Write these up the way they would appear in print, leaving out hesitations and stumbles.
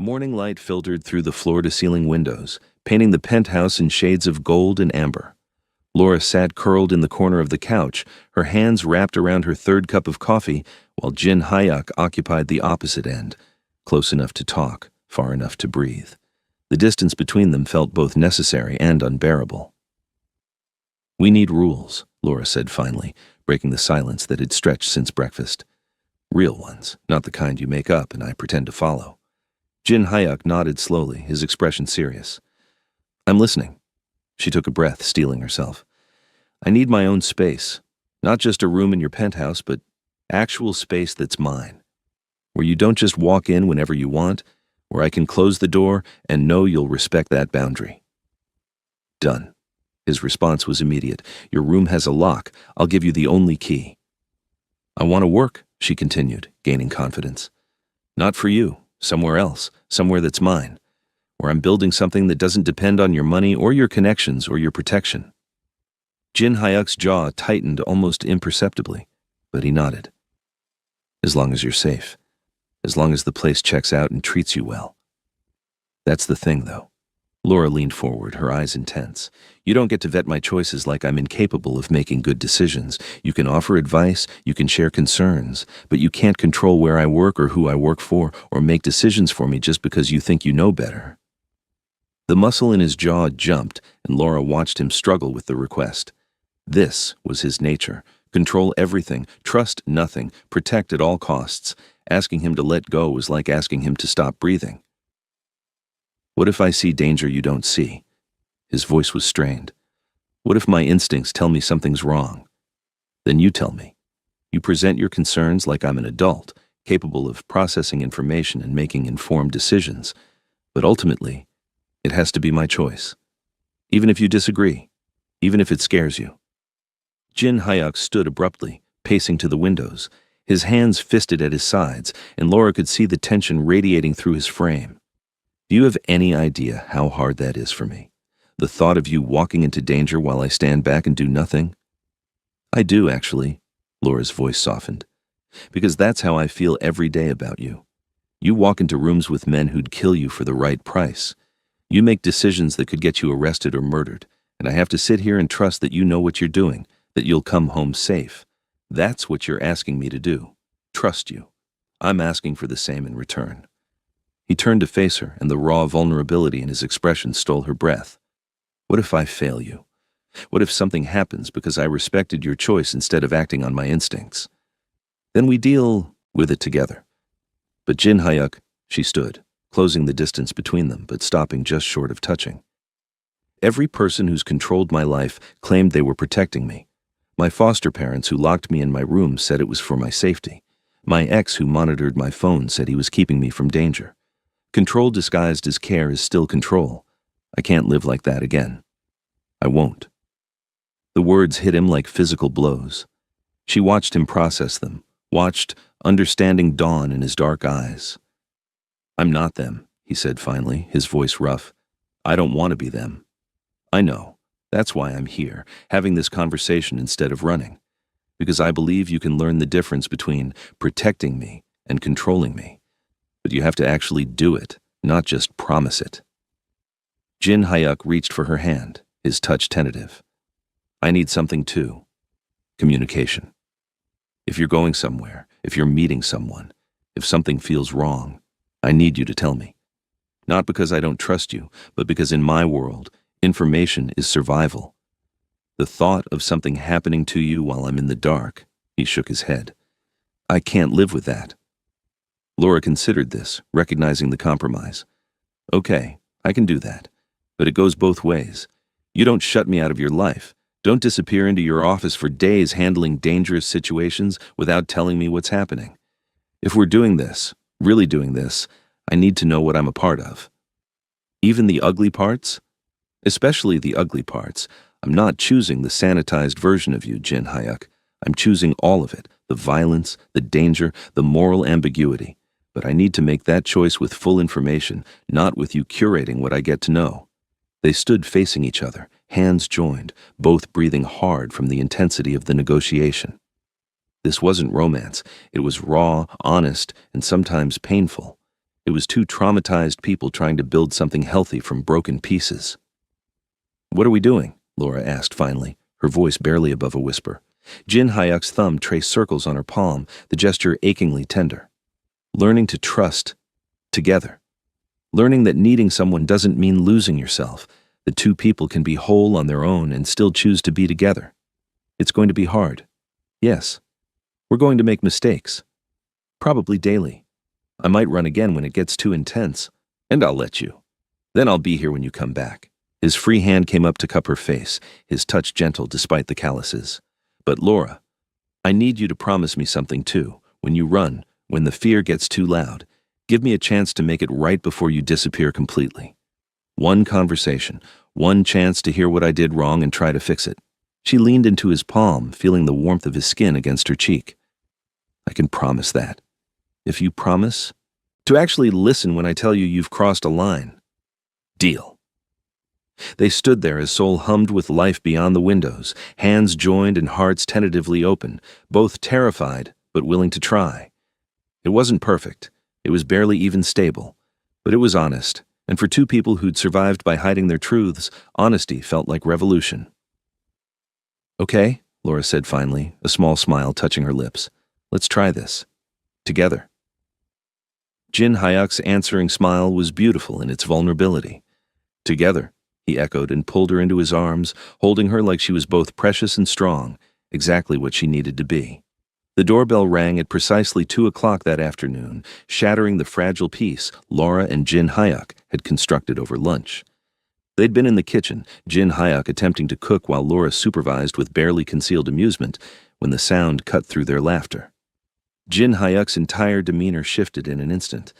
Morning light filtered through the floor-to-ceiling windows, painting the penthouse in shades of gold and amber. Laura sat curled in the corner of the couch, her hands wrapped around her third cup of coffee, while Jin Hyuk occupied the opposite end, close enough to talk, far enough to breathe. The distance between them felt both necessary and unbearable. "We need rules," Laura said finally, breaking the silence that had stretched since breakfast. "Real ones, not the kind you make up and I pretend to follow." Jin Hyuk nodded slowly, his expression serious. "I'm listening." She took a breath, steeling herself. "I need my own space. Not just a room in your penthouse, but actual space that's mine. Where you don't just walk in whenever you want, where I can close the door and know you'll respect that boundary." "Done." His response was immediate. "Your room has a lock. I'll give you the only key." "I want to work," she continued, gaining confidence. "Not for you. Somewhere else. Somewhere that's mine. Where I'm building something that doesn't depend on your money or your connections or your protection." Jin Hyuk's jaw tightened almost imperceptibly, but he nodded. "As long as you're safe. As long as the place checks out and treats you well." "That's the thing, though." Laura leaned forward, her eyes intense. "You don't get to vet my choices like I'm incapable of making good decisions. You can offer advice, you can share concerns, but you can't control where I work or who I work for or make decisions for me just because you think you know better." The muscle in his jaw jumped, and Laura watched him struggle with the request. This was his nature. Control everything, trust nothing, protect at all costs. Asking him to let go was like asking him to stop breathing. "What if I see danger you don't see?" His voice was strained. "What if my instincts tell me something's wrong? Then you tell me. You present your concerns like I'm an adult, capable of processing information and making informed decisions. But ultimately, it has to be my choice. Even if you disagree, even if it scares you." Jin Hyuk stood abruptly, pacing to the windows, his hands fisted at his sides, and Laura could see the tension radiating through his frame. "Do you have any idea how hard that is for me? The thought of you walking into danger while I stand back and do nothing?" "I do, actually," Laura's voice softened. "Because that's how I feel every day about you. You walk into rooms with men who'd kill you for the right price. You make decisions that could get you arrested or murdered, and I have to sit here and trust that you know what you're doing, that you'll come home safe. That's what you're asking me to do. Trust you. I'm asking for the same in return." He turned to face her, and the raw vulnerability in his expression stole her breath. "What if I fail you? What if something happens because I respected your choice instead of acting on my instincts? Then we deal with it together." But Jin Hyuk, she stood, closing the distance between them, but stopping just short of touching. "Every person who's controlled my life claimed they were protecting me. My foster parents who locked me in my room said it was for my safety. My ex who monitored my phone said he was keeping me from danger. Control disguised as care is still control. I can't live like that again. I won't." The words hit him like physical blows. She watched him process them, watched understanding dawn in his dark eyes. "I'm not them," he said finally, his voice rough. "I don't want to be them. I know. That's why I'm here, having this conversation instead of running. Because I believe you can learn the difference between protecting me and controlling me. But you have to actually do it, not just promise it." Jin Hyuk reached for her hand, his touch tentative. "I need something too. Communication. If you're going somewhere, if you're meeting someone, if something feels wrong, I need you to tell me. Not because I don't trust you, but because in my world, information is survival. The thought of something happening to you while I'm in the dark," he shook his head. "I can't live with that." Laura considered this, recognizing the compromise. "Okay, I can do that. But it goes both ways. You don't shut me out of your life. Don't disappear into your office for days handling dangerous situations without telling me what's happening. If we're doing this, really doing this, I need to know what I'm a part of. Even the ugly parts? Especially the ugly parts. I'm not choosing the sanitized version of you, Jin Hyuk. I'm choosing all of it, the violence, the danger, the moral ambiguity. But I need to make that choice with full information, not with you curating what I get to know." They stood facing each other, hands joined, both breathing hard from the intensity of the negotiation. This wasn't romance. It was raw, honest, and sometimes painful. It was two traumatized people trying to build something healthy from broken pieces. "What are we doing?" Laura asked finally, her voice barely above a whisper. Jin Hyuk's thumb traced circles on her palm, the gesture achingly tender. "Learning to trust together. Learning that needing someone doesn't mean losing yourself, that two people can be whole on their own and still choose to be together. It's going to be hard. Yes. We're going to make mistakes. Probably daily. I might run again when it gets too intense, and I'll let you. Then I'll be here when you come back." His free hand came up to cup her face, his touch gentle despite the calluses. "But Laura, I need you to promise me something too. When you run, when the fear gets too loud, give me a chance to make it right before you disappear completely. One conversation, one chance to hear what I did wrong and try to fix it." She leaned into his palm, feeling the warmth of his skin against her cheek. "I can promise that. If you promise to actually listen when I tell you you've crossed a line. Deal." They stood there as Seoul hummed with life beyond the windows, hands joined and hearts tentatively open, both terrified but willing to try. It wasn't perfect, it was barely even stable, but it was honest, and for two people who'd survived by hiding their truths, honesty felt like revolution. "Okay," Laura said finally, a small smile touching her lips. "Let's try this. Together." Jin Hyuk's answering smile was beautiful in its vulnerability. "Together," he echoed and pulled her into his arms, holding her like she was both precious and strong, exactly what she needed to be. The doorbell rang at precisely 2 o'clock that afternoon, shattering the fragile peace Laura and Jin Hyuk had constructed over lunch. They'd been in the kitchen, Jin Hyuk attempting to cook while Laura supervised with barely concealed amusement, when the sound cut through their laughter. Jin Hyuk's entire demeanor shifted in an instant.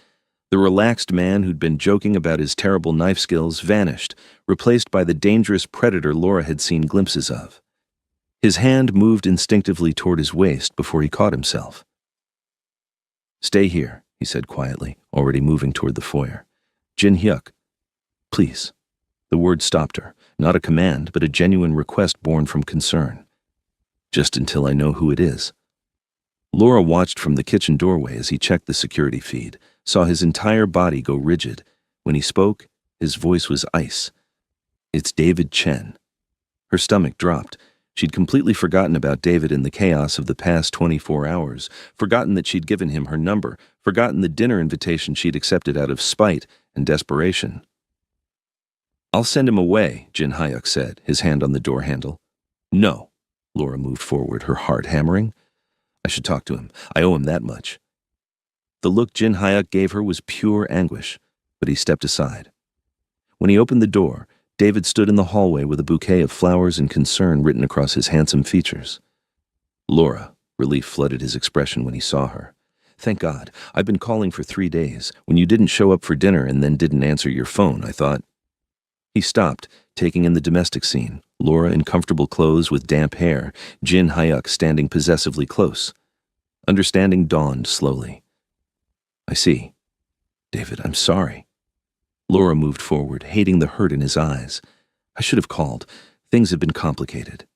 The relaxed man who'd been joking about his terrible knife skills vanished, replaced by the dangerous predator Laura had seen glimpses of. His hand moved instinctively toward his waist before he caught himself. "Stay here," he said quietly, already moving toward the foyer. "Jin Hyuk, please." The word stopped her, not a command, but a genuine request born from concern. "Just until I know who it is." Laura watched from the kitchen doorway as he checked the security feed, saw his entire body go rigid. When he spoke, his voice was ice. "It's David Chen." Her stomach dropped. She'd completely forgotten about David in the chaos of the past 24 hours, forgotten that she'd given him her number, forgotten the dinner invitation she'd accepted out of spite and desperation. "I'll send him away," Jin Hyuk said, his hand on the door handle. "No." Laura moved forward, her heart hammering. "I should talk to him. I owe him that much." The look Jin Hyuk gave her was pure anguish, but he stepped aside. When he opened the door, David stood in the hallway with a bouquet of flowers and concern written across his handsome features. "Laura," relief flooded his expression when he saw her. "Thank God. I've been calling for 3 days. When you didn't show up for dinner and then didn't answer your phone, I thought—" He stopped, taking in the domestic scene, Laura in comfortable clothes with damp hair, Jin Hyuk standing possessively close. Understanding dawned slowly. "I see. David, I'm sorry." Laura moved forward, hating the hurt in his eyes. "I should have called. Things have been complicated."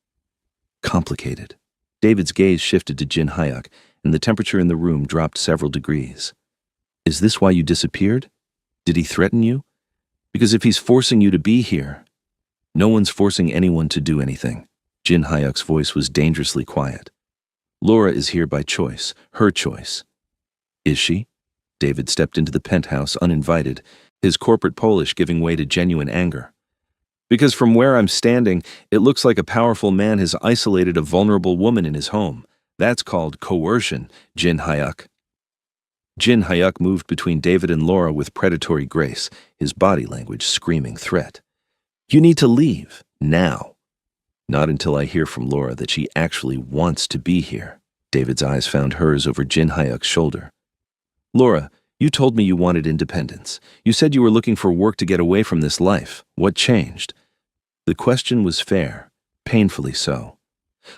Complicated. David's gaze shifted to Jin Hyuk, and the temperature in the room dropped several degrees. "Is this why you disappeared? Did he threaten you? Because if he's forcing you to be here—" "No one's forcing anyone to do anything." Jin Hyuk's voice was dangerously quiet. "Laura is here by choice, her choice." "Is she?" David stepped into the penthouse uninvited, his corporate Polish giving way to genuine anger. "Because from where I'm standing, it looks like a powerful man has isolated a vulnerable woman in his home. That's called coercion, Jin Hyuk." Jin Hyuk moved between David and Laura with predatory grace, his body language screaming threat. "You need to leave, now." "Not until I hear from Laura that she actually wants to be here." David's eyes found hers over Jin Hyuk's shoulder. "Laura, you told me you wanted independence. You said you were looking for work to get away from this life. What changed?" The question was fair, painfully so.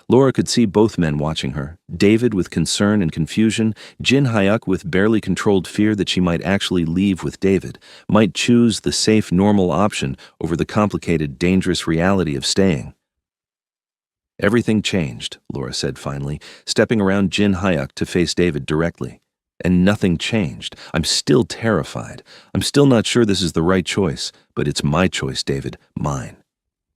Laura could see both men watching her, David with concern and confusion, Jin Hyuk with barely controlled fear that she might actually leave with David, might choose the safe, normal option over the complicated, dangerous reality of staying. "Everything changed," Laura said finally, stepping around Jin Hyuk to face David directly. And nothing changed. I'm still terrified. I'm still not sure this is the right choice, but it's my choice, David, mine.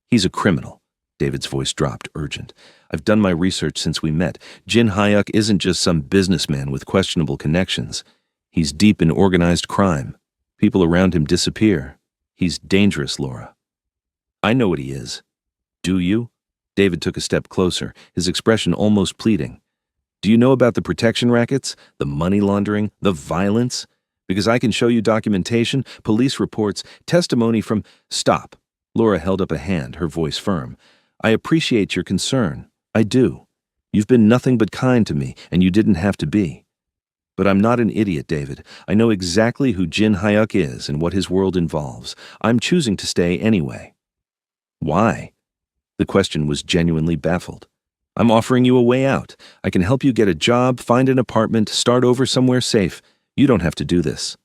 He's a criminal. David's voice dropped, urgent. I've done my research since we met. Jin Hyuk isn't just some businessman with questionable connections. He's deep in organized crime. People around him disappear. He's dangerous, Laura. I know what he is. Do you? David took a step closer, his expression almost pleading. Do you know about the protection rackets, the money laundering, the violence? Because I can show you documentation, police reports, testimony from— Stop. Laura held up a hand, her voice firm. I appreciate your concern. I do. You've been nothing but kind to me, and you didn't have to be. But I'm not an idiot, David. I know exactly who Jin Hyuk is and what his world involves. I'm choosing to stay anyway. Why? The question was genuinely baffled. I'm offering you a way out. I can help you get a job, find an apartment, start over somewhere safe. You don't have to do this.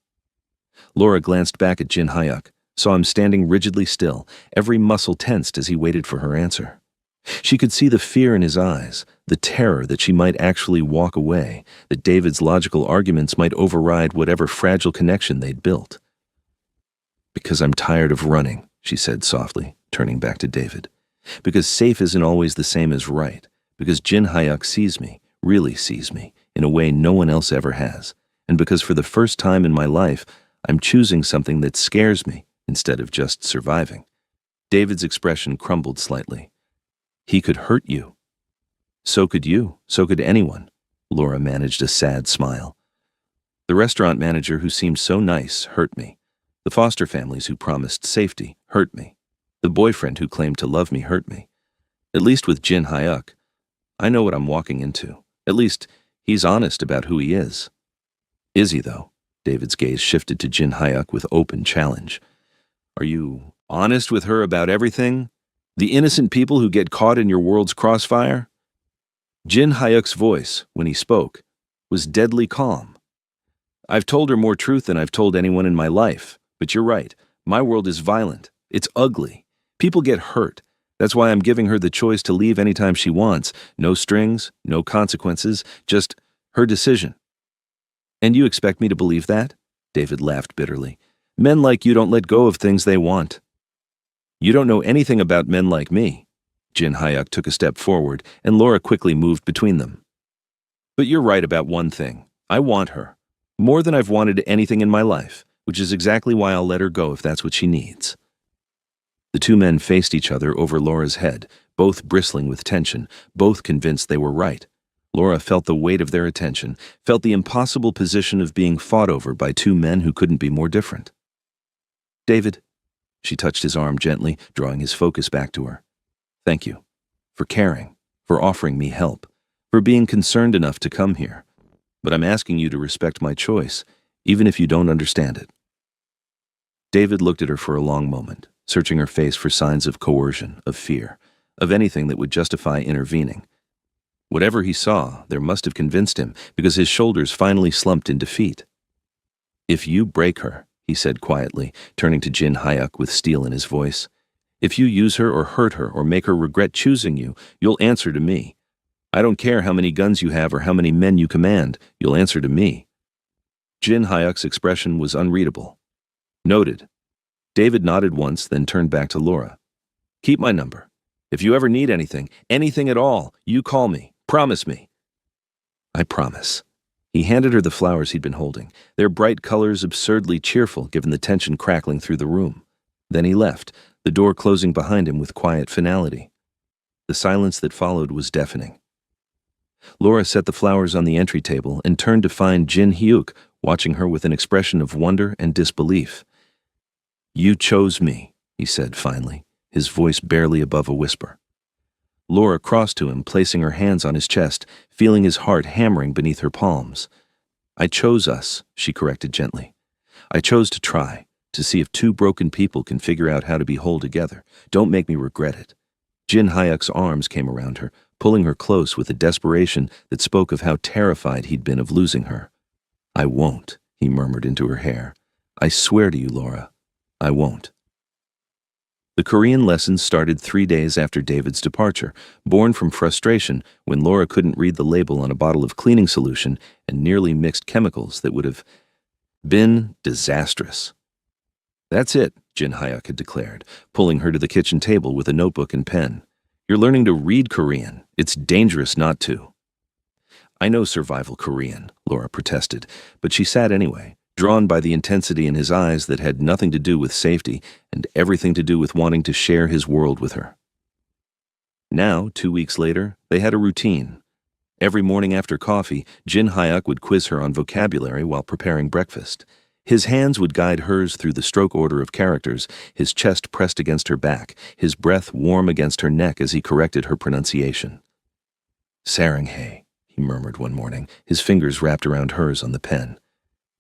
Laura glanced back at Jin Hyuk, saw him standing rigidly still, every muscle tensed as he waited for her answer. She could see the fear in his eyes, the terror that she might actually walk away, that David's logical arguments might override whatever fragile connection they'd built. Because I'm tired of running, she said softly, turning back to David. Because safe isn't always the same as right. Because Jin Hyuk sees me, really sees me, in a way no one else ever has. And because for the first time in my life, I'm choosing something that scares me instead of just surviving. David's expression crumbled slightly. He could hurt you. So could you. So could anyone. Laura managed a sad smile. The restaurant manager who seemed so nice hurt me. The foster families who promised safety hurt me. The boyfriend who claimed to love me hurt me. At least with Jin Hyuk, I know what I'm walking into. At least, he's honest about who he is. Is he, though? David's gaze shifted to Jin Hyuk with open challenge. Are you honest with her about everything? The innocent people who get caught in your world's crossfire? Jin Hyuk's voice, when he spoke, was deadly calm. I've told her more truth than I've told anyone in my life, but you're right. My world is violent. It's ugly. People get hurt. That's why I'm giving her the choice to leave anytime she wants. No strings, no consequences, just her decision. And you expect me to believe that? David laughed bitterly. Men like you don't let go of things they want. You don't know anything about men like me. Jin Hyuk took a step forward, and Laura quickly moved between them. But you're right about one thing. I want her. More than I've wanted anything in my life, which is exactly why I'll let her go if that's what she needs. The two men faced each other over Laura's head, both bristling with tension, both convinced they were right. Laura felt the weight of their attention, felt the impossible position of being fought over by two men who couldn't be more different. David, she touched his arm gently, drawing his focus back to her. Thank you. For caring, for offering me help, for being concerned enough to come here. But I'm asking you to respect my choice, even if you don't understand it. David looked at her for a long moment, searching her face for signs of coercion, of fear, of anything that would justify intervening. Whatever he saw, there must have convinced him, because his shoulders finally slumped in defeat. If you break her, he said quietly, turning to Jin Hyuk with steel in his voice, if you use her or hurt her or make her regret choosing you, you'll answer to me. I don't care how many guns you have or how many men you command, you'll answer to me. Jin Hyuk's expression was unreadable. Noted. David nodded once, then turned back to Laura. Keep my number. If you ever need anything at all, you call me. Promise me. I promise. He handed her the flowers he'd been holding, their bright colors absurdly cheerful given the tension crackling through the room. Then he left, the door closing behind him with quiet finality. The silence that followed was deafening. Laura set the flowers on the entry table and turned to find Jin Hyuk watching her with an expression of wonder and disbelief. You chose me, he said finally, his voice barely above a whisper. Laura crossed to him, placing her hands on his chest, feeling his heart hammering beneath her palms. I chose us, she corrected gently. I chose to try, to see if two broken people can figure out how to be whole together. Don't make me regret it. Jin Hyuk's arms came around her, pulling her close with a desperation that spoke of how terrified he'd been of losing her. I won't, he murmured into her hair. I swear to you, Laura, I won't. The Korean lessons started 3 days after David's departure, born from frustration when Laura couldn't read the label on a bottle of cleaning solution and nearly mixed chemicals that would have been disastrous. "That's it," Jin Hyuk had declared, pulling her to the kitchen table with a notebook and pen. "You're learning to read Korean. It's dangerous not to." "I know survival Korean," Laura protested, but she sat anyway, drawn by the intensity in his eyes that had nothing to do with safety and everything to do with wanting to share his world with her. Now, 2 weeks later, they had a routine. Every morning after coffee, Jin Hyuk would quiz her on vocabulary while preparing breakfast. His hands would guide hers through the stroke order of characters, his chest pressed against her back, his breath warm against her neck as he corrected her pronunciation. "Saranghae," he murmured one morning, his fingers wrapped around hers on the pen.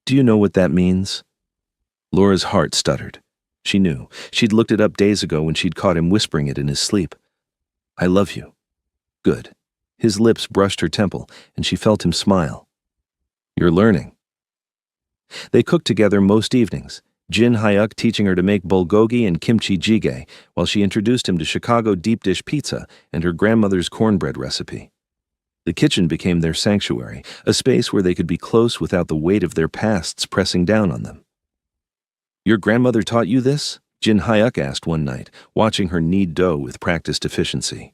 "Do you know what that means?" Laura's heart stuttered. She knew. She'd looked it up days ago when she'd caught him whispering it in his sleep. "I love you." Good. His lips brushed her temple, and she felt him smile. "You're learning." They cooked together most evenings, Jin Hyuk teaching her to make bulgogi and kimchi jjigae, while she introduced him to Chicago deep dish pizza and her grandmother's cornbread recipe. The kitchen became their sanctuary, a space where they could be close without the weight of their pasts pressing down on them. "Your grandmother taught you this?" Jin Hyuk asked one night, watching her knead dough with practiced efficiency.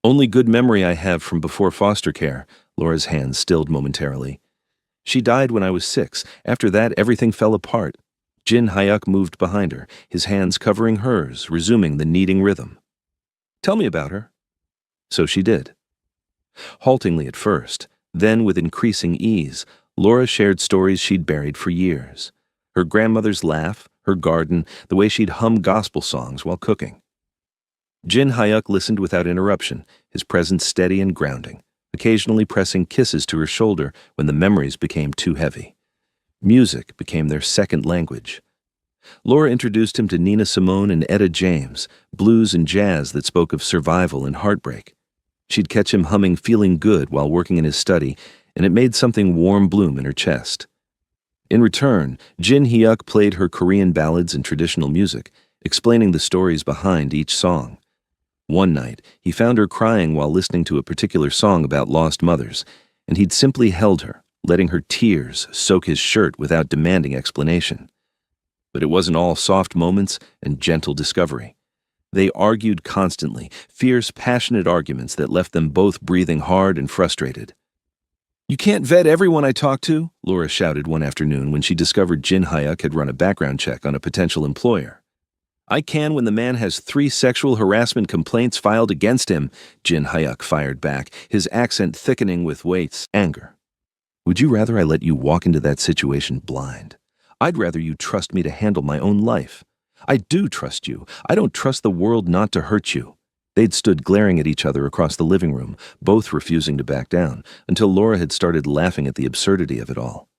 "Only good memory I have from before foster care," Laura's hands stilled momentarily. "She died when I was 6. After that, everything fell apart." Jin Hyuk moved behind her, his hands covering hers, resuming the kneading rhythm. "Tell me about her." So she did. Haltingly at first, then with increasing ease, Laura shared stories she'd buried for years. Her grandmother's laugh, her garden, the way she'd hum gospel songs while cooking. Jin Hyuk listened without interruption, his presence steady and grounding, occasionally pressing kisses to her shoulder when the memories became too heavy. Music became their second language. Laura introduced him to Nina Simone and Etta James, blues and jazz that spoke of survival and heartbreak. She'd catch him humming Feeling Good while working in his study, and it made something warm bloom in her chest. In return, Jin Hyuk played her Korean ballads and traditional music, explaining the stories behind each song. One night, he found her crying while listening to a particular song about lost mothers, and he'd simply held her, letting her tears soak his shirt without demanding explanation. But it wasn't all soft moments and gentle discovery. They argued constantly, fierce, passionate arguments that left them both breathing hard and frustrated. "You can't vet everyone I talk to," Laura shouted one afternoon when she discovered Jin Hyuk had run a background check on a potential employer. "I can when the man has 3 sexual harassment complaints filed against him," Jin Hyuk fired back, his accent thickening with anger. "Would you rather I let you walk into that situation blind? I'd rather you trust me to handle my own life. I do trust you. I don't trust the world not to hurt you." They'd stood glaring at each other across the living room, both refusing to back down, until Laura had started laughing at the absurdity of it all.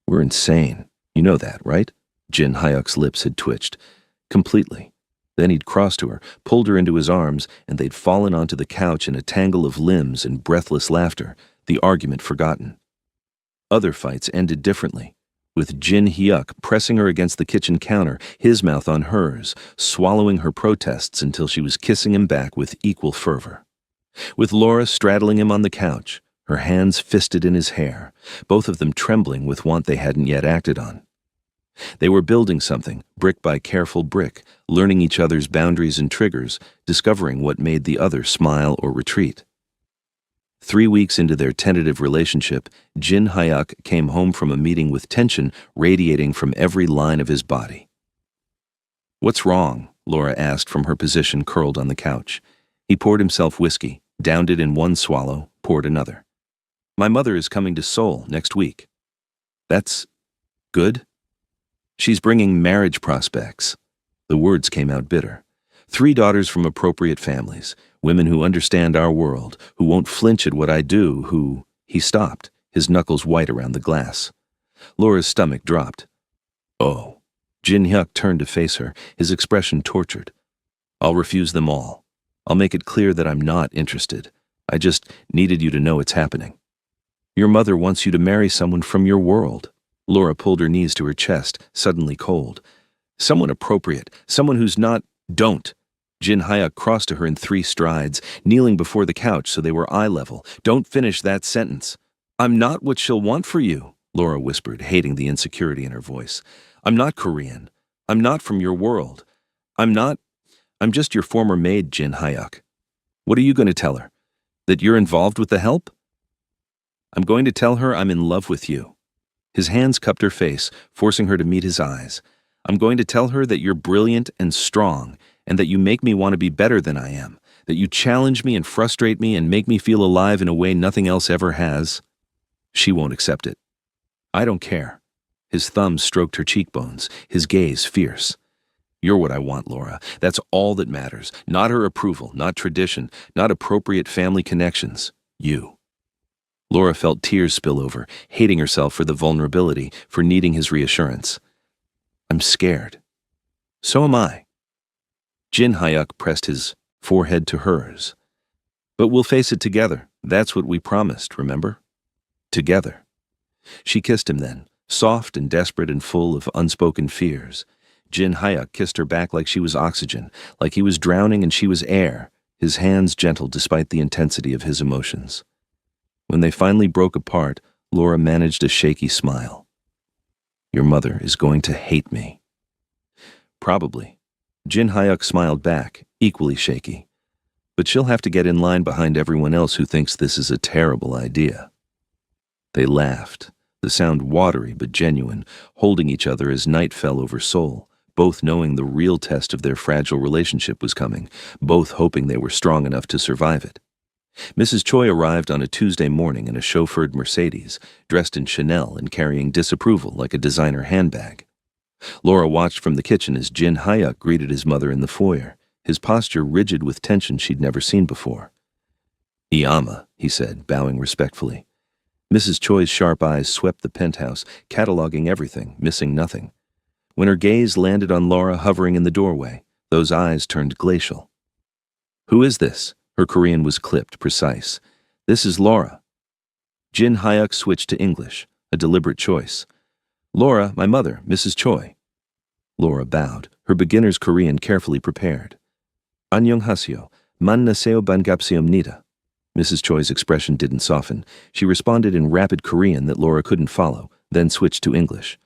"We're insane. You know that, right?" Jin Hyuk's lips had twitched. Completely. Then he'd crossed to her, pulled her into his arms, and they'd fallen onto the couch in a tangle of limbs and breathless laughter, the argument forgotten. Other fights ended differently, with Jin Hyuk pressing her against the kitchen counter, his mouth on hers, swallowing her protests until she was kissing him back with equal fervor. With Laura straddling him on the couch, her hands fisted in his hair, both of them trembling with want they hadn't yet acted on. They were building something, brick by careful brick, learning each other's boundaries and triggers, discovering what made the other smile or retreat. 3 weeks into their tentative relationship, Jin Hyuk came home from a meeting with tension radiating from every line of his body. "What's wrong?" Laura asked from her position curled on the couch. He poured himself whiskey, downed it in one swallow, poured another. "My mother is coming to Seoul next week." "That's good?" "She's bringing marriage prospects." The words came out bitter. 3 daughters from appropriate families, women who understand our world, who won't flinch at what I do, who—" He stopped, his knuckles white around the glass. Laura's stomach dropped. "Oh." Jin Hyuk turned to face her, his expression tortured. "I'll refuse them all. I'll make it clear that I'm not interested. I just needed you to know it's happening." "Your mother wants you to marry someone from your world." Laura pulled her knees to her chest, suddenly cold. "Someone appropriate, someone who's not Don't. Jin Hyuk crossed to her in 3 strides, kneeling before the couch so they were eye level. Don't finish that sentence. I'm not what she'll want for you, Laura whispered, hating the insecurity in her voice. I'm not Korean. I'm not from your world. I'm just your former maid, Jin Hyuk. What are you going to tell her? That you're involved with the help? I'm going to tell her I'm in love with you. His hands cupped her face, forcing her to meet his eyes. I'm going to tell her that you're brilliant and strong, and that you make me want to be better than I am, that you challenge me and frustrate me and make me feel alive in a way nothing else ever has. She won't accept it. I don't care. His thumb stroked her cheekbones, his gaze fierce. You're what I want, Laura. That's all that matters. Not her approval, not tradition, not appropriate family connections. You. Laura felt tears spill over, hating herself for the vulnerability, for needing his reassurance. I'm scared. So am I. Jin Hyuk pressed his forehead to hers. But we'll face it together. That's what we promised, remember? Together. She kissed him then, soft and desperate and full of unspoken fears. Jin Hyuk kissed her back like she was oxygen, like he was drowning and she was air, his hands gentle despite the intensity of his emotions. When they finally broke apart, Laura managed a shaky smile. Your mother is going to hate me. Probably. Jin Hyuk smiled back, equally shaky. But she'll have to get in line behind everyone else who thinks this is a terrible idea. They laughed, the sound watery but genuine, holding each other as night fell over Seoul, both knowing the real test of their fragile relationship was coming, both hoping they were strong enough to survive it. Mrs. Choi arrived on a Tuesday morning in a chauffeured Mercedes, dressed in Chanel and carrying disapproval like a designer handbag. Laura watched from the kitchen as Jin Hyuk greeted his mother in the foyer, his posture rigid with tension she'd never seen before. Iyama, he said, bowing respectfully. Mrs. Choi's sharp eyes swept the penthouse, cataloging everything, missing nothing. When her gaze landed on Laura hovering in the doorway, those eyes turned glacial. Who is this? Her Korean was clipped, precise. This is Laura. Jin Hyuk switched to English, a deliberate choice. Laura, my mother, Mrs. Choi. Laura bowed, her beginner's Korean carefully prepared. Annyeonghaseyo, 만나세요 반갑습니다. Mrs. Choi's expression didn't soften. She responded in rapid Korean that Laura couldn't follow, then switched to English.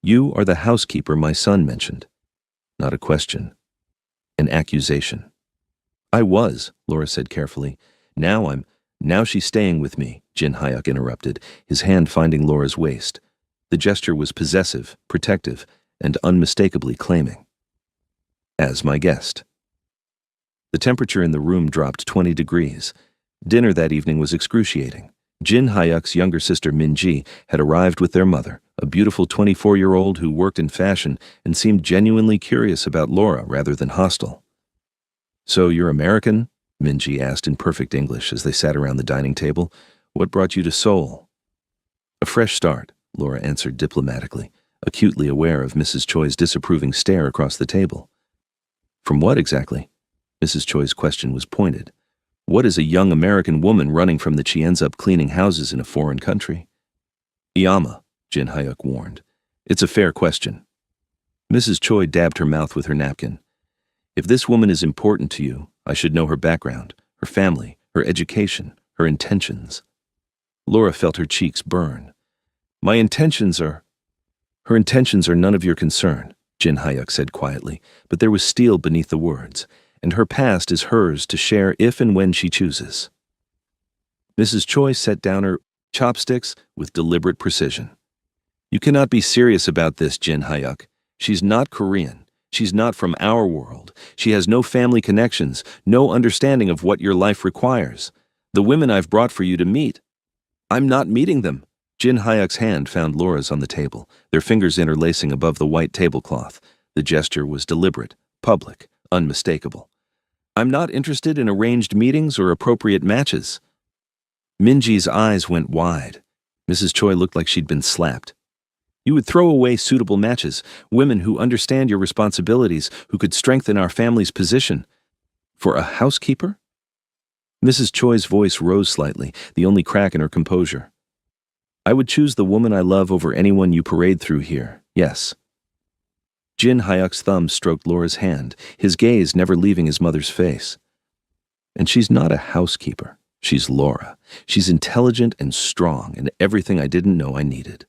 You are the housekeeper my son mentioned. Not a question. An accusation. I was, Laura said carefully. Now she's staying with me, Jin Hyuk interrupted, his hand finding Laura's waist. The gesture was possessive, protective, and unmistakably claiming. As my guest. The temperature in the room dropped 20 degrees. Dinner that evening was excruciating. Jin Hyuk's younger sister Min-ji had arrived with their mother, a beautiful 24-year-old who worked in fashion and seemed genuinely curious about Laura rather than hostile. So you're American? Min-ji asked in perfect English as they sat around the dining table. What brought you to Seoul? A fresh start, Laura answered diplomatically, acutely aware of Mrs. Choi's disapproving stare across the table. From what exactly? Mrs. Choi's question was pointed. What is a young American woman running from that she ends up cleaning houses in a foreign country? Iyama, Jin Hyuk warned. It's a fair question. Mrs. Choi dabbed her mouth with her napkin. If this woman is important to you, I should know her background, her family, her education, her intentions. Laura felt her cheeks burn. Her intentions are none of your concern, Jin Hyuk said quietly, but there was steel beneath the words, and her past is hers to share if and when she chooses. Mrs. Choi set down her chopsticks with deliberate precision. You cannot be serious about this, Jin Hyuk. She's not Korean. She's not from our world. She has no family connections, no understanding of what your life requires. The women I've brought for you to meet. I'm not meeting them. Jin Hyuk's hand found Laura's on the table, their fingers interlacing above the white tablecloth. The gesture was deliberate, public, unmistakable. I'm not interested in arranged meetings or appropriate matches. Minji's eyes went wide. Mrs. Choi looked like she'd been slapped. You would throw away suitable matches, women who understand your responsibilities, who could strengthen our family's position. For a housekeeper? Mrs. Choi's voice rose slightly, the only crack in her composure. I would choose the woman I love over anyone you parade through here, yes. Jin Hyuk's thumb stroked Laura's hand, his gaze never leaving his mother's face. And she's not a housekeeper. She's Laura. She's intelligent and strong, and everything I didn't know I needed.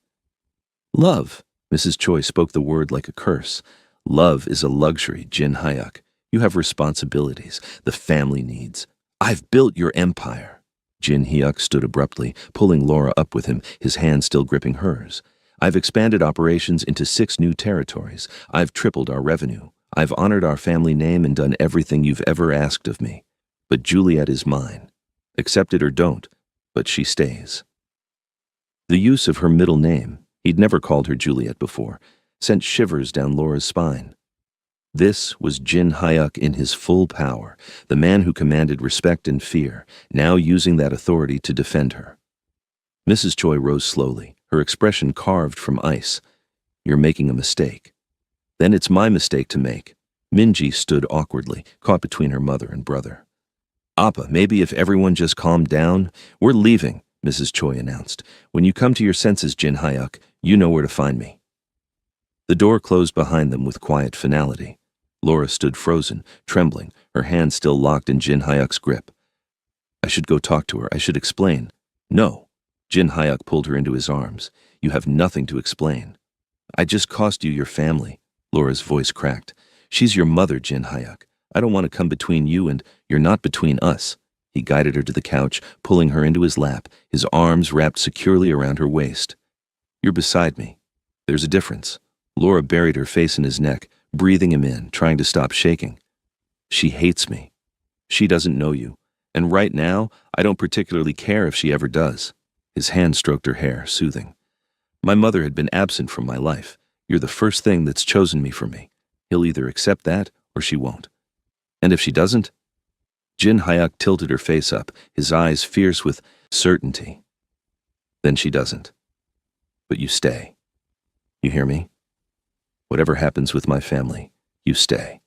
Love. Mrs. Choi spoke the word like a curse. Love is a luxury, Jin Hyuk. You have responsibilities, the family needs. I've built your empire. Jin Hyuk stood abruptly, pulling Laura up with him, his hand still gripping hers. I've expanded operations into 6 new territories. I've tripled our revenue. I've honored our family name and done everything you've ever asked of me. But Juliet is mine. Accept it or don't, but she stays. The use of her middle name, he'd never called her Juliet before, sent shivers down Laura's spine. This was Jin Hyuk in his full power, the man who commanded respect and fear, now using that authority to defend her. Mrs. Choi rose slowly, her expression carved from ice. You're making a mistake. Then it's my mistake to make. Minji stood awkwardly, caught between her mother and brother. Appa, maybe if everyone just calmed down. We're leaving, Mrs. Choi announced. When you come to your senses, Jin Hyuk, you know where to find me. The door closed behind them with quiet finality. Laura stood frozen, trembling, her hand still locked in Jin Hyuk's grip. I should go talk to her. I should explain. No. Jin Hyuk pulled her into his arms. You have nothing to explain. I just cost you your family. Laura's voice cracked. She's your mother, Jin Hyuk. I don't want to come between you and you're not between us. He guided her to the couch, pulling her into his lap, his arms wrapped securely around her waist. You're beside me. There's a difference. Laura buried her face in his neck, breathing him in, trying to stop shaking. She hates me. She doesn't know you. And right now, I don't particularly care if she ever does. His hand stroked her hair, soothing. My mother had been absent from my life. You're the first thing that's chosen me for me. He'll either accept that or she won't. And if she doesn't? Jin Hyuk tilted her face up, his eyes fierce with certainty. Then she doesn't. But you stay. You hear me? Whatever happens with my family, you stay.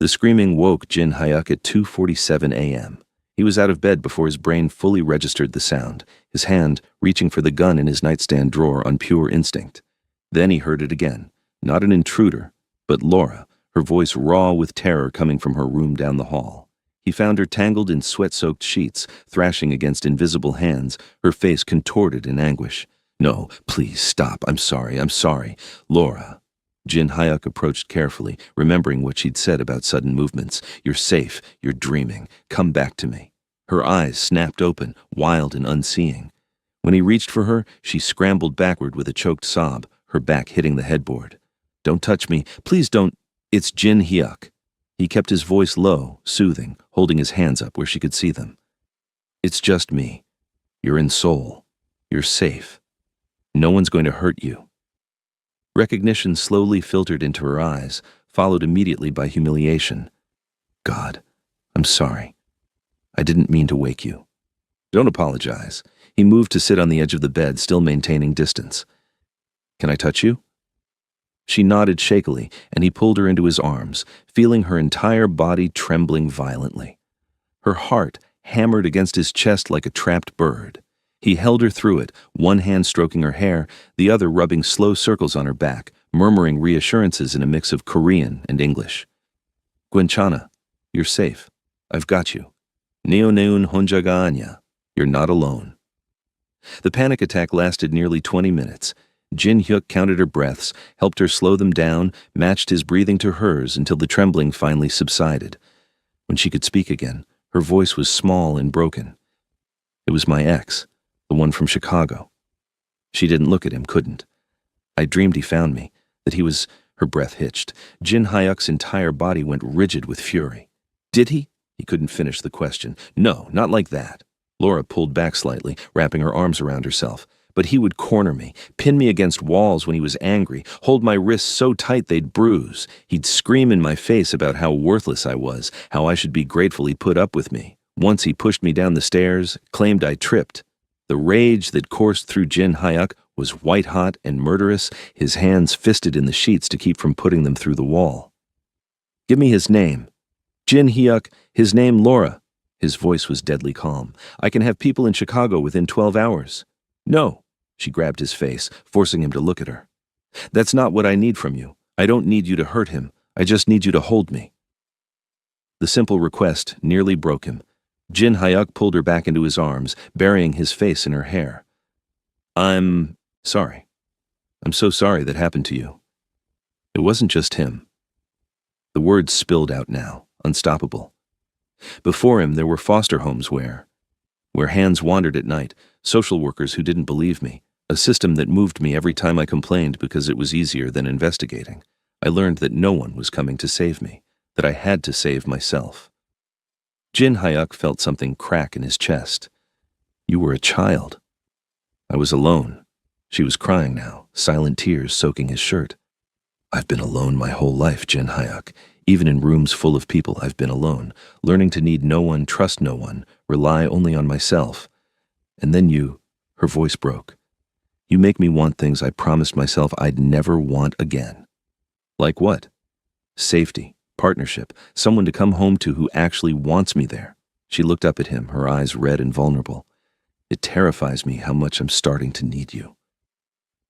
The screaming woke Jin Hyuk at 2:47 a.m. He was out of bed before his brain fully registered the sound, his hand reaching for the gun in his nightstand drawer on pure instinct. Then he heard it again, not an intruder, but Laura, her voice raw with terror coming from her room down the hall. He found her tangled in sweat-soaked sheets, thrashing against invisible hands, her face contorted in anguish. No, please, stop. I'm sorry. Laura. Jin Hyuk approached carefully, remembering what she'd said about sudden movements. You're safe. You're dreaming. Come back to me. Her eyes snapped open, wild and unseeing. When he reached for her, she scrambled backward with a choked sob, her back hitting the headboard. Don't touch me. Please don't. It's Jin Hyuk. He kept his voice low, soothing, holding his hands up where she could see them. It's just me. You're in Seoul. You're safe. No one's going to hurt you. Recognition slowly filtered into her eyes, followed immediately by humiliation. God, I'm sorry. I didn't mean to wake you. Don't apologize. He moved to sit on the edge of the bed, still maintaining distance. Can I touch you? She nodded shakily, and he pulled her into his arms, feeling her entire body trembling violently. Her heart hammered against his chest like a trapped bird. He held her through it, one hand stroking her hair, the other rubbing slow circles on her back, murmuring reassurances in a mix of Korean and English. Gwenchana, you're safe. I've got you. Neoneun honjaga anya. You're not alone. The panic attack lasted nearly 20 minutes. Jin Hyuk counted her breaths, helped her slow them down, matched his breathing to hers until the trembling finally subsided. When she could speak again, her voice was small and broken. It was my ex, the one from Chicago. She didn't look at him, couldn't. I dreamed he found me, that he was... Her breath hitched. Jin Hyuk's entire body went rigid with fury. Did he? He couldn't finish the question. No, not like that. Laura pulled back slightly, wrapping her arms around herself. But he would corner me, pin me against walls when he was angry, hold my wrists so tight they'd bruise. He'd scream in my face about how worthless I was, how I should be grateful he put up with me. Once he pushed me down the stairs, claimed I tripped. The rage that coursed through Jin Hyuk was white-hot and murderous, his hands fisted in the sheets to keep from putting them through the wall. Give me his name. Jin Hyuk, his name Laura. His voice was deadly calm. I can have people in Chicago within 12 hours. No. She grabbed his face, forcing him to look at her. That's not what I need from you. I don't need you to hurt him. I just need you to hold me. The simple request nearly broke him. Jin Hyuk pulled her back into his arms, burying his face in her hair. I'm sorry. I'm so sorry that happened to you. It wasn't just him. The words spilled out now, unstoppable. Before him, there were foster homes where hands wandered at night, social workers who didn't believe me, a system that moved me every time I complained because it was easier than investigating. I learned that no one was coming to save me, that I had to save myself. Jin Hyuk felt something crack in his chest. You were a child. I was alone. She was crying now, silent tears soaking his shirt. I've been alone my whole life, Jin Hyuk. Even in rooms full of people, I've been alone, learning to need no one, trust no one, rely only on myself. And then you, her voice broke. You make me want things I promised myself I'd never want again. Like what? Safety, partnership, someone to come home to who actually wants me there. She looked up at him, her eyes red and vulnerable. It terrifies me how much I'm starting to need you.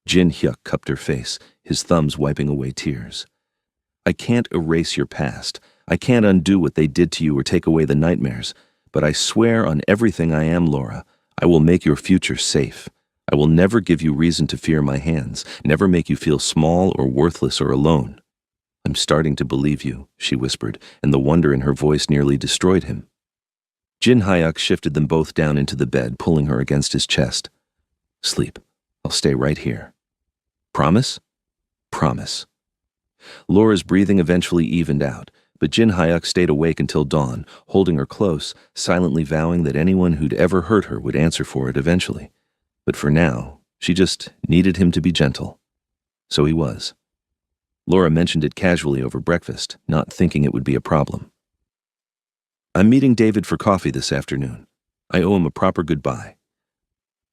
Jin Hyuk cupped her face, his thumbs wiping away tears. I can't erase your past. I can't undo what they did to you or take away the nightmares. But I swear on everything I am, Laura, I will make your future safe. I will never give you reason to fear my hands, never make you feel small or worthless or alone. I'm starting to believe you, she whispered, and the wonder in her voice nearly destroyed him. Jin Hyuk shifted them both down into the bed, pulling her against his chest. Sleep. I'll stay right here. Promise? Promise. Laura's breathing eventually evened out, but Jin Hyuk stayed awake until dawn, holding her close, silently vowing that anyone who'd ever hurt her would answer for it eventually. But for now, she just needed him to be gentle. So he was. Laura mentioned it casually over breakfast, not thinking it would be a problem. I'm meeting David for coffee this afternoon. I owe him a proper goodbye.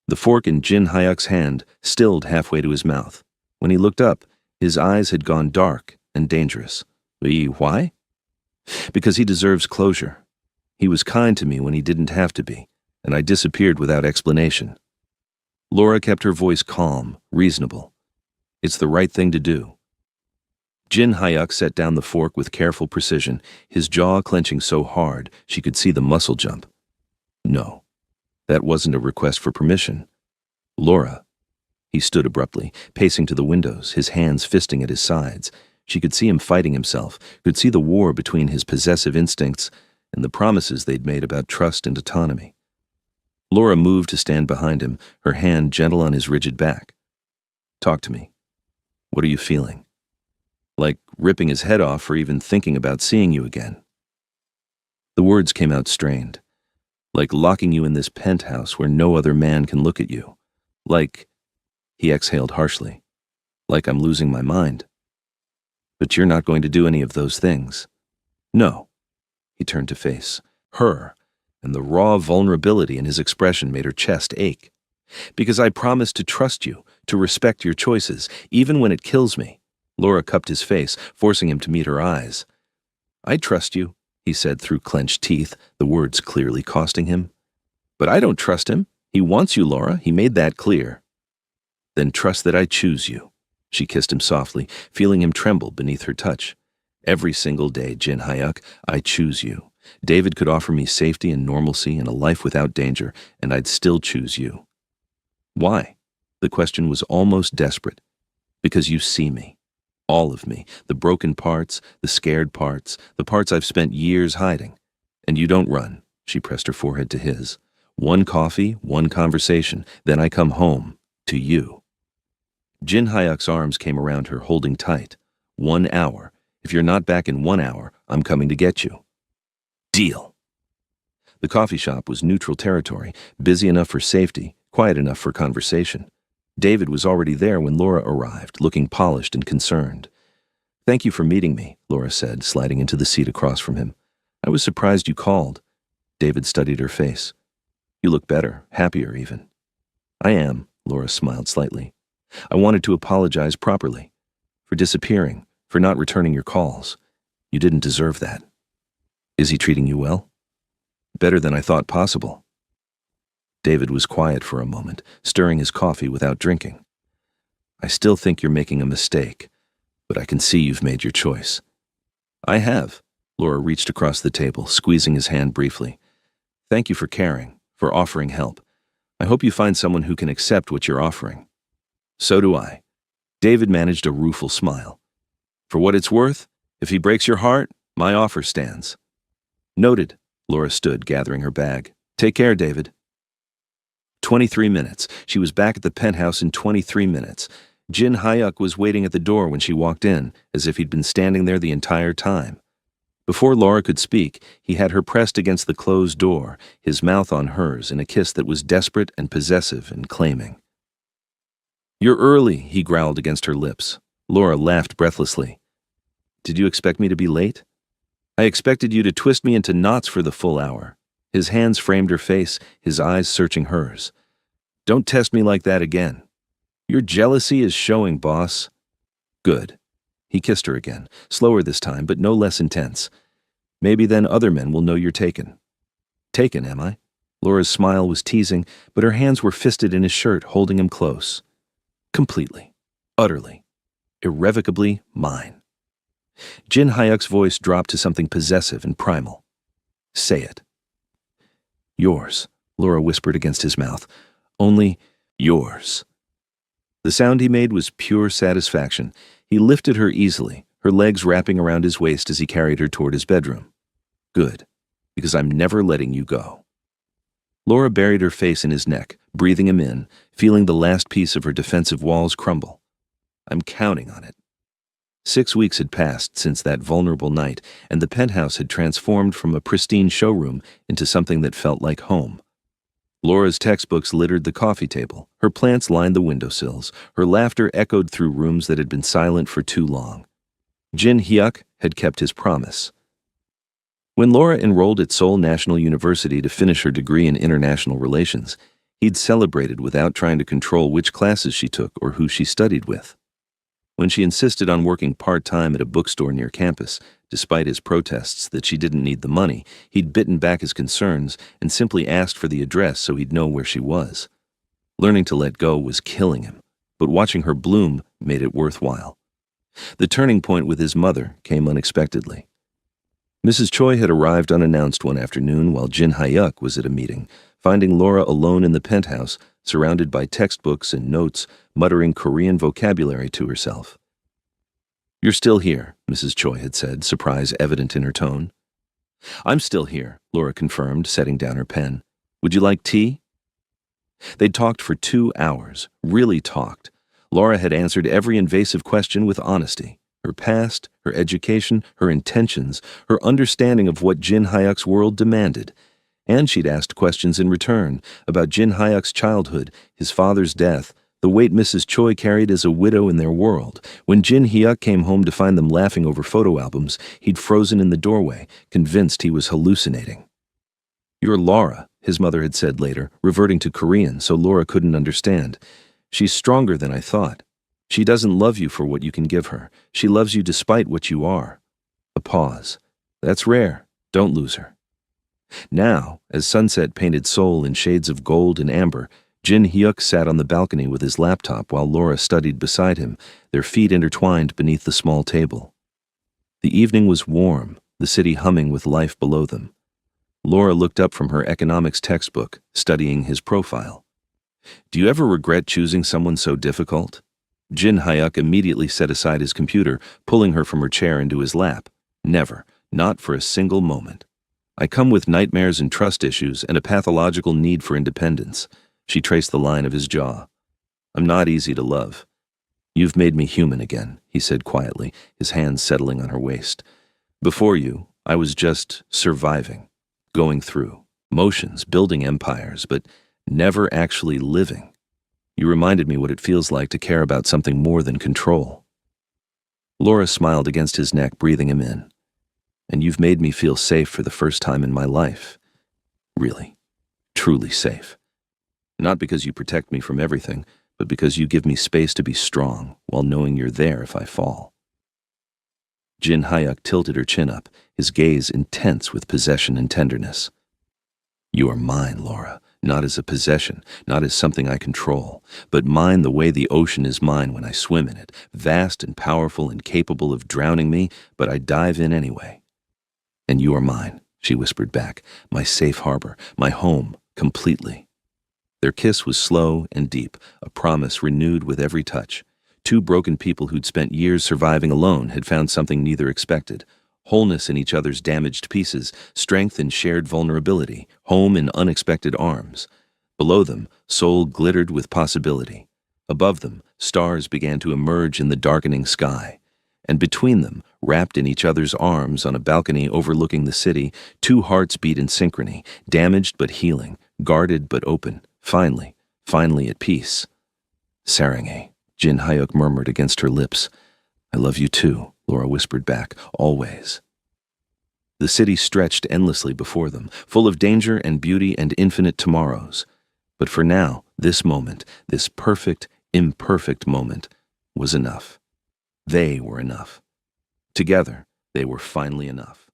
The fork in Jin Hyuk's hand stilled halfway to his mouth. When he looked up, his eyes had gone dark and dangerous. Why? Because he deserves closure. He was kind to me when he didn't have to be, and I disappeared without explanation. Laura kept her voice calm, reasonable. It's the right thing to do. Jin Hyuk set down the fork with careful precision, his jaw clenching so hard she could see the muscle jump. No, that wasn't a request for permission. Laura. He stood abruptly, pacing to the windows, his hands fisting at his sides. She could see him fighting himself, could see the war between his possessive instincts and the promises they'd made about trust and autonomy. Laura moved to stand behind him, her hand gentle on his rigid back. Talk to me. What are you feeling? Like ripping his head off for even thinking about seeing you again. The words came out strained. Like locking you in this penthouse where no other man can look at you. Like, he exhaled harshly, like I'm losing my mind. But you're not going to do any of those things. No. He turned to face her, and the raw vulnerability in his expression made her chest ache. Because I promised to trust you, to respect your choices, even when it kills me. Laura cupped his face, forcing him to meet her eyes. I trust you, he said through clenched teeth, the words clearly costing him. But I don't trust him. He wants you, Laura. He made that clear. Then trust that I choose you. She kissed him softly, feeling him tremble beneath her touch. Every single day, Jin Hyuk, I choose you. David could offer me safety and normalcy and a life without danger, and I'd still choose you. Why? The question was almost desperate. Because you see me. All of me. The broken parts, the scared parts, the parts I've spent years hiding. And you don't run. She pressed her forehead to his. One coffee, one conversation, then I come home. To you. Jin Hyuk's arms came around her, holding tight. 1 hour. If you're not back in 1 hour, I'm coming to get you. Deal. The coffee shop was neutral territory, busy enough for safety, quiet enough for conversation. David was already there when Laura arrived, looking polished and concerned. Thank you for meeting me, Laura said, sliding into the seat across from him. I was surprised you called. David studied her face. You look better, happier even. I am, Laura smiled slightly. I wanted to apologize properly. For disappearing, for not returning your calls. You didn't deserve that. Is he treating you well? Better than I thought possible. David was quiet for a moment, stirring his coffee without drinking. I still think you're making a mistake. But I can see you've made your choice. I have. Laura reached across the table, squeezing his hand briefly. Thank you for caring, for offering help. I hope you find someone who can accept what you're offering. So do I. David managed a rueful smile. For what it's worth, if he breaks your heart, my offer stands. Noted. Laura stood, gathering her bag. Take care, David. 23 minutes. She was back at the penthouse in 23 minutes. Jin Hyuk was waiting at the door when she walked in, as if he'd been standing there the entire time. Before Laura could speak, he had her pressed against the closed door, his mouth on hers in a kiss that was desperate and possessive and claiming. You're early, he growled against her lips. Laura laughed breathlessly. Did you expect me to be late? I expected you to twist me into knots for the full hour. His hands framed her face, his eyes searching hers. Don't test me like that again. Your jealousy is showing, boss. Good. He kissed her again, slower this time, but no less intense. Maybe then other men will know you're taken. Taken, am I? Laura's smile was teasing, but her hands were fisted in his shirt, holding him close. Completely, utterly, irrevocably mine. Jin Hyuk's voice dropped to something possessive and primal. Say it. Yours, Laura whispered against his mouth. Only yours. The sound he made was pure satisfaction. He lifted her easily, her legs wrapping around his waist as he carried her toward his bedroom. Good, because I'm never letting you go. Laura buried her face in his neck, breathing him in, feeling the last piece of her defensive walls crumble. I'm counting on it. 6 weeks had passed since that vulnerable night, and the penthouse had transformed from a pristine showroom into something that felt like home. Laura's textbooks littered the coffee table, her plants lined the windowsills, her laughter echoed through rooms that had been silent for too long. Jin Hyuk had kept his promise. When Laura enrolled at Seoul National University to finish her degree in international relations, he'd celebrated without trying to control which classes she took or who she studied with. When she insisted on working part-time at a bookstore near campus, despite his protests that she didn't need the money, he'd bitten back his concerns and simply asked for the address so he'd know where she was. Learning to let go was killing him, but watching her bloom made it worthwhile. The turning point with his mother came unexpectedly. Mrs. Choi had arrived unannounced one afternoon while Jin Hyuk was at a meeting, finding Laura alone in the penthouse, surrounded by textbooks and notes, muttering Korean vocabulary to herself. You're still here, Mrs. Choi had said, surprise evident in her tone. I'm still here, Laura confirmed, setting down her pen. Would you like tea? They'd talked for 2 hours, really talked. Laura had answered every invasive question with honesty. Her past, her education, her intentions, her understanding of what Jin Hyuk's world demanded. And she'd asked questions in return about Jin Hyuk's childhood, his father's death, the weight Mrs. Choi carried as a widow in their world. When Jin Hyuk came home to find them laughing over photo albums, he'd frozen in the doorway, convinced he was hallucinating. You're Laura, his mother had said later, reverting to Korean so Laura couldn't understand. She's stronger than I thought. She doesn't love you for what you can give her. She loves you despite what you are. A pause. That's rare. Don't lose her. Now, as sunset painted Seoul in shades of gold and amber, Jin Hyuk sat on the balcony with his laptop while Laura studied beside him, their feet intertwined beneath the small table. The evening was warm, the city humming with life below them. Laura looked up from her economics textbook, studying his profile. Do you ever regret choosing someone so difficult? Jin Hyuk immediately set aside his computer, pulling her from her chair into his lap. Never, not for a single moment. I come with nightmares and trust issues and a pathological need for independence. She traced the line of his jaw. I'm not easy to love. You've made me human again, he said quietly, his hands settling on her waist. Before you, I was just surviving, going through motions, building empires, but never actually living. You reminded me what it feels like to care about something more than control. Laura smiled against his neck, breathing him in. And you've made me feel safe for the first time in my life. Really, truly safe. Not because you protect me from everything, but because you give me space to be strong while knowing you're there if I fall. Jin Hyuk tilted her chin up, his gaze intense with possession and tenderness. You are mine, Laura, not as a possession, not as something I control, but mine the way the ocean is mine when I swim in it, vast and powerful and capable of drowning me, but I dive in anyway. And you are mine, she whispered back, my safe harbor, my home, completely. Their kiss was slow and deep, a promise renewed with every touch. Two broken people who'd spent years surviving alone had found something neither expected. Wholeness in each other's damaged pieces, strength in shared vulnerability, home in unexpected arms. Below them, soul glittered with possibility. Above them, stars began to emerge in the darkening sky. And between them, wrapped in each other's arms on a balcony overlooking the city, two hearts beat in synchrony, damaged but healing, guarded but open, finally at peace. Sarangi, Jin Hyuk murmured against her lips. I love you too, Laura whispered back, always. The city stretched endlessly before them, full of danger and beauty and infinite tomorrows. But for now, this moment, this perfect, imperfect moment, was enough. They were enough. Together, they were finally enough.